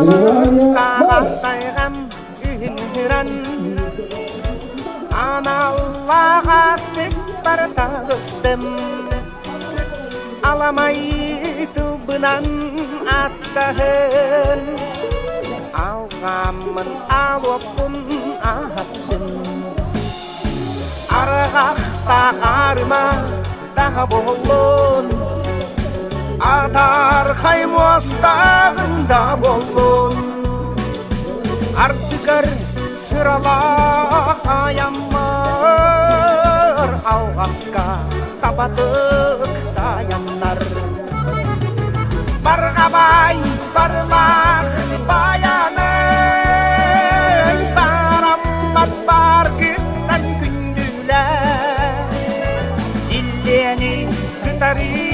Saygam ühüran Anallaha tekbar tağıstım Alamaydı bınan attahın Algamın alopun ahattın Arğaqta arma daha bolun Atar kaymostağında bolun Artıkar sırala ayanlar Alğaska tabadık dayanlar Bargabay barlaq bayanay Barammat bargıttan gündüler Zilleni kıtarı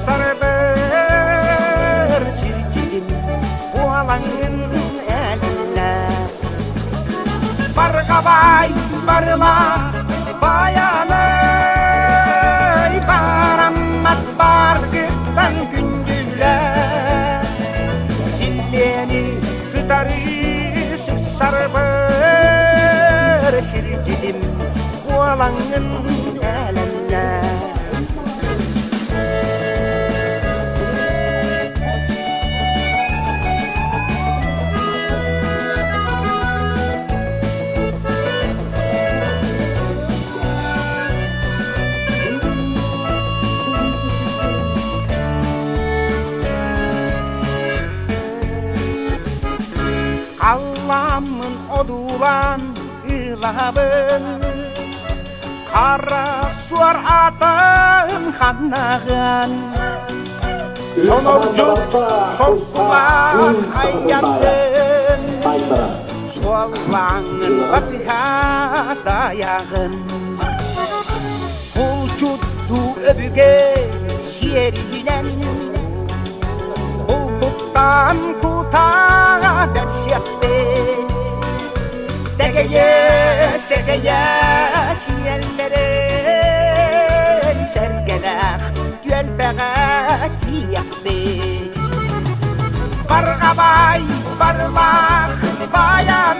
sarıbır Çirkidim bu alanın eline Bargabay barlaq bayanay Barammat bargıttan gündüler Zilleni kıtarı sarıbır Çirkidim bu alanın eline Allah'ımın odulan ılabın Kara suar atın kanağın Sonurcuk soktular ayyanın Soğlanın batıha dayağın Bulcuttu öbüge siyerilen Bulduktan kutağa dersiyattı Degeye segeye siyellerin Sergelek gölbeğe tiyaktı Bargabay barlaq bayanay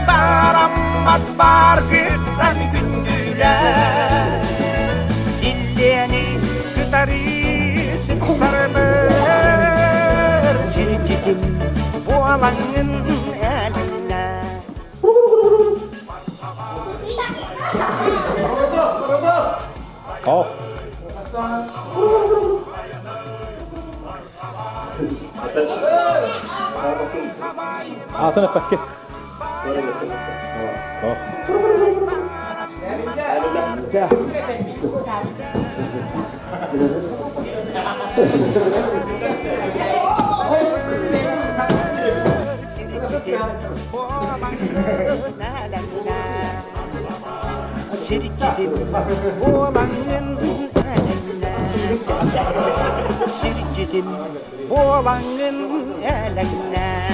Barammat bargıttan gündüler Zilleni kıtarı sarıbır Çirkidim bu alanın eline Al. Altına bak git. Al. Şirketim oğlanın eline Şirketim oğlanın eline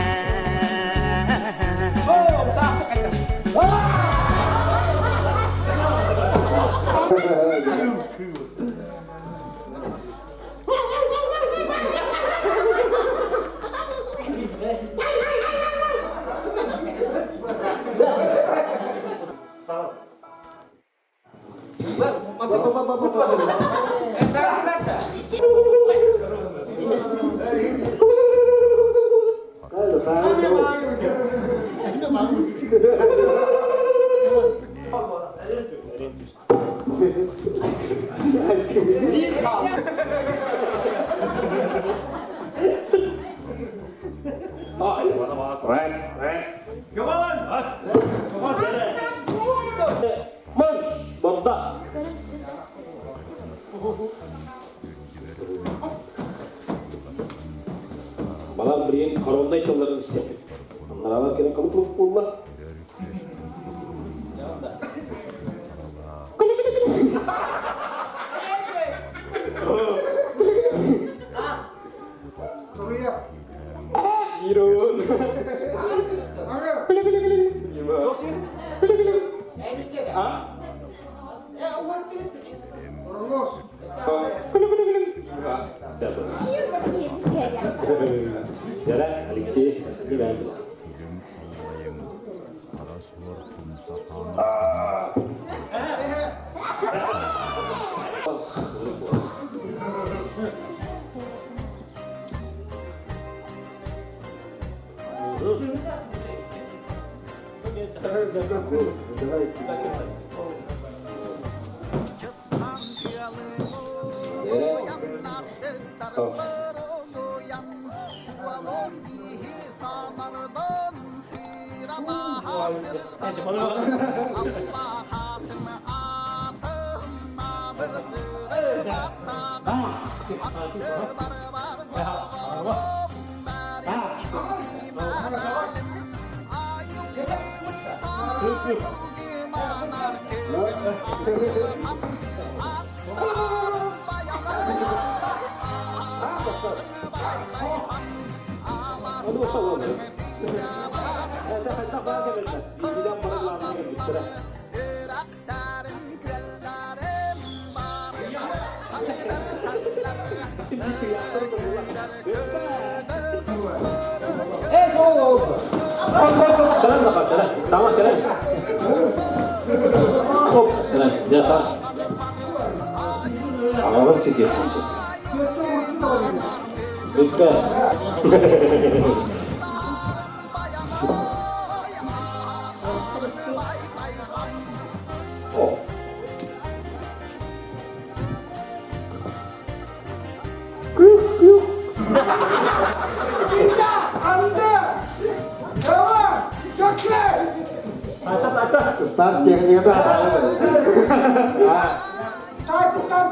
Bana bir karonda itolarını istedim. Onlara alırken kalıp buldular. Irun. Orang Tamam. Onu olsa olur. Tak bana gelirler. Bizden para lazım gelmiştir. Şimdi kıyafetleri Selam da selam. Sama kelam. Hop selam. Zaten. Anladım siz yapıyorsunuz. Lütfen. Oh. Kuyuk kuyuk. Ustaz jangan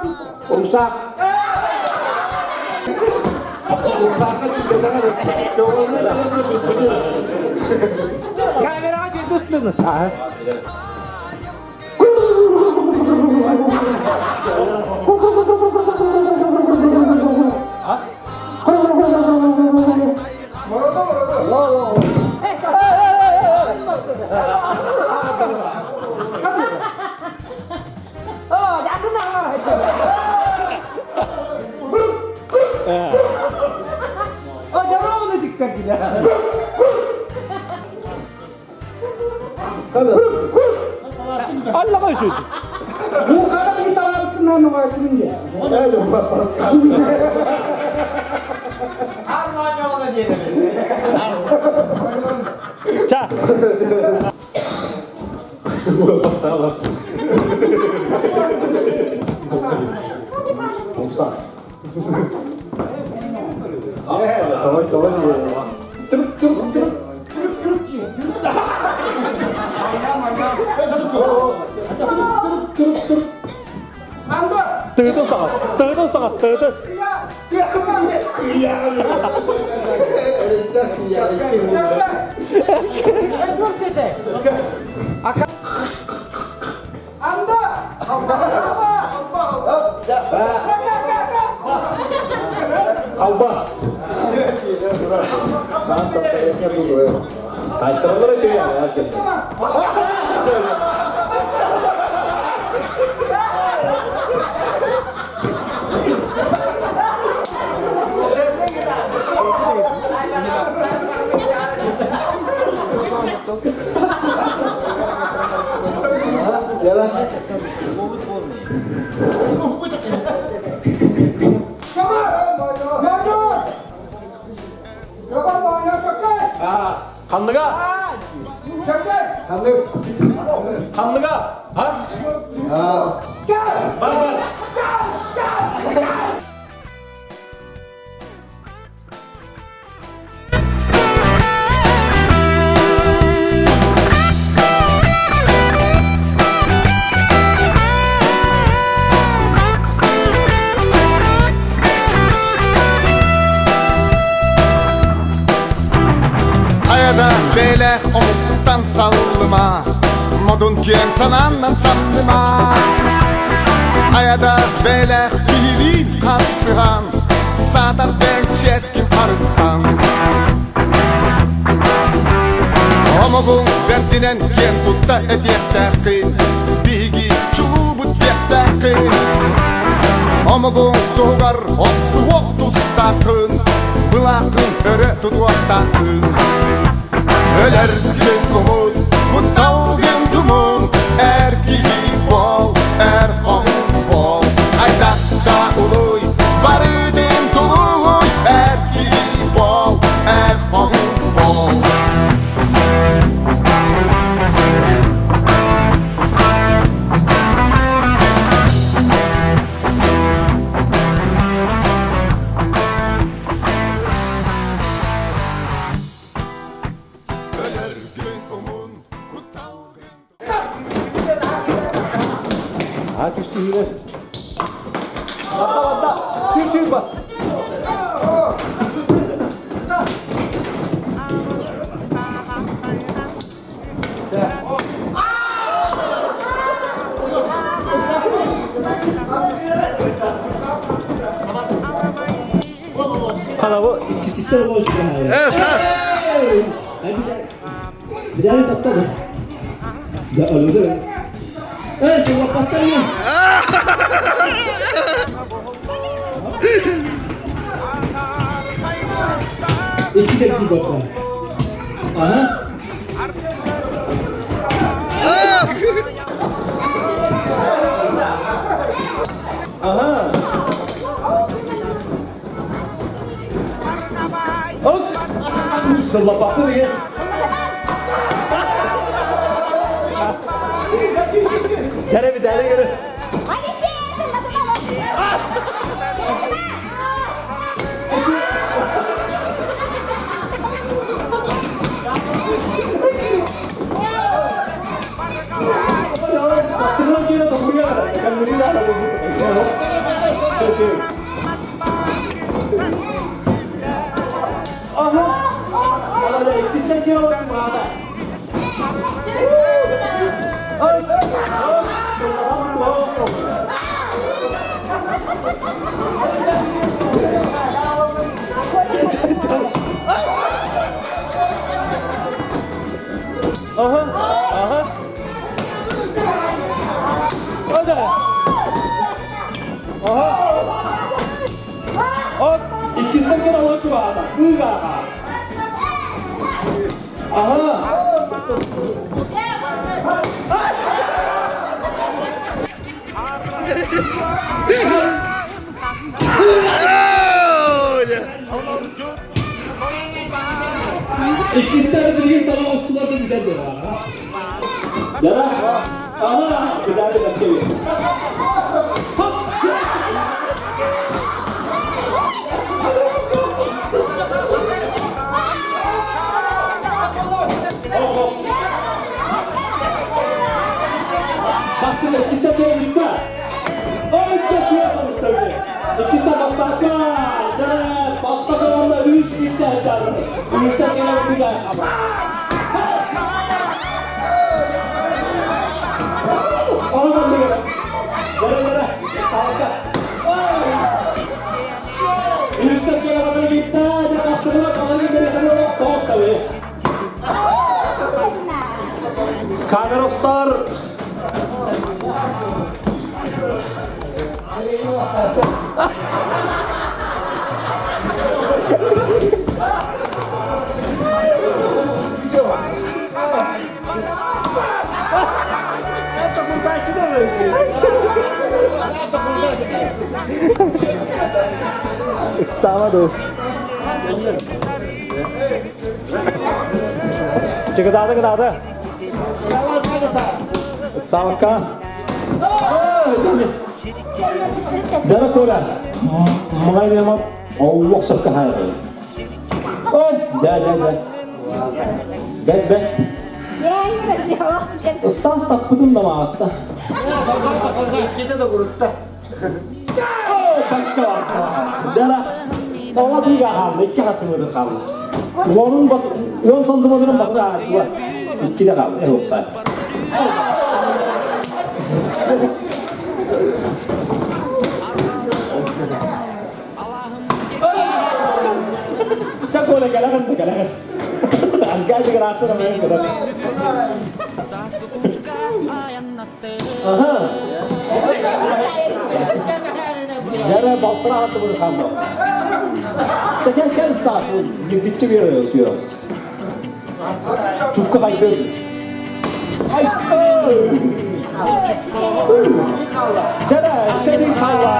tuh Umsak. Ustaznya juga jangan Kamera aç dostunuz. Oh, jangan onu dikkat gila. Allah koysun. Bu kadar kita langsung nanu macam dia. Ayo bapak. Armanya ona diyelim. 자. Ustaz. Tahu dia. Truk. Tığdın sana. Kalba. Mantap kayaknya dulu ya. Kayıtlarına şey yani herkes. Jalan. Kanlıga. Sandık. Kanlıga. Ha? Ha. Bak. Ayada belek omuktan sallıma Modun kien sanandan sandıma Ayada belek bilin kalsıhan Sadar ben çeskin harıstan Omogun berdinen kien tutta etiyektekin Bigi çubut yektekin Omogun tuğar oksu oktustakın Bılakın öre tutuaktakın Öler gün umut, kutal gün dumun Erki bol, bol Aydakta uluy, barıdın tuluy Erki bol, bol Ha düştü hile. Bata. Sür bak. Bana bu ikisi de boş yani. Evet. Bir daha patladı. Ya öyle de. Semua patladı ya. İki tepki bakma. Aha. Aha. Oh. Sebelah apa dia? Gel bir tane gel. Sebelum kita tunggu ya, kan beri dah lagu itu. Sure. Aha. Ada ikisnya kira orang mana? Aha. Ada. Hop, ikisnya kira orang mana? Enggak. Aha. İkisi de birlikte tamam uskularda bir de var. Yara. Aha. Bir daha bir dakika. Baktın ikisi de birlikte. O ikisi yapalım tabii. İkisi de bastaklar. Evet, bastaklar onda üst ikisi açar. Üstte gene bir daha ama. Olmadı gene. Gene. Sağlıkla. Üstte gene bir gitti. Ne bastırma kalır gibi bir soğuk tabii. Kameroslar. Sama tuh. Cek ada. Sama kah? Jangan kurang. Makanya mau Allah sekali. Oh, dah. Bet. Stas takutun da maatta. Kita da grupta. Oh, bakka. Jara. Tawla tiga hal, iki hati muda kamu. Uang santu muda bakra dua. Tidak kamu, usah. Cak boleh galakan. Angkat juga rasa namanya gerak. Aha. Jara bakra hati muda kamu. Cakap stas, gitçi veriyor. Çubuk kaydı. Ay. Jara şerik hava.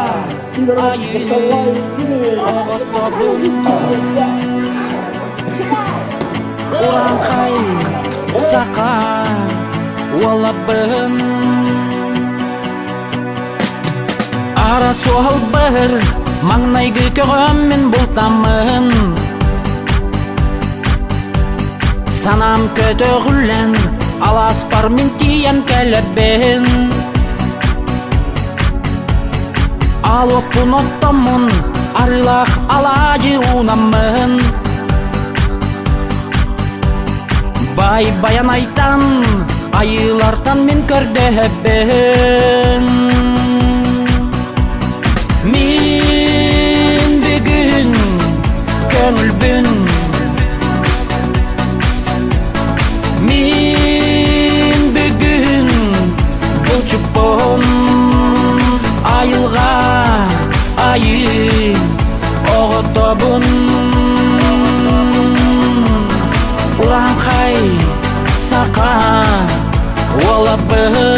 Ulang kai saka walaben Ara sohal ber Mangnay gükörümün bultamın Sanam kötörülen Alas parmin tiyan keleben алыппын оттомун арылах алажы унаммын бай баян айтан айылартан мен көрдөбүн мен бүгүн көңүлбүн мен бүгүн булчуппун айылга айыл оғотобун ураңкай сака олабын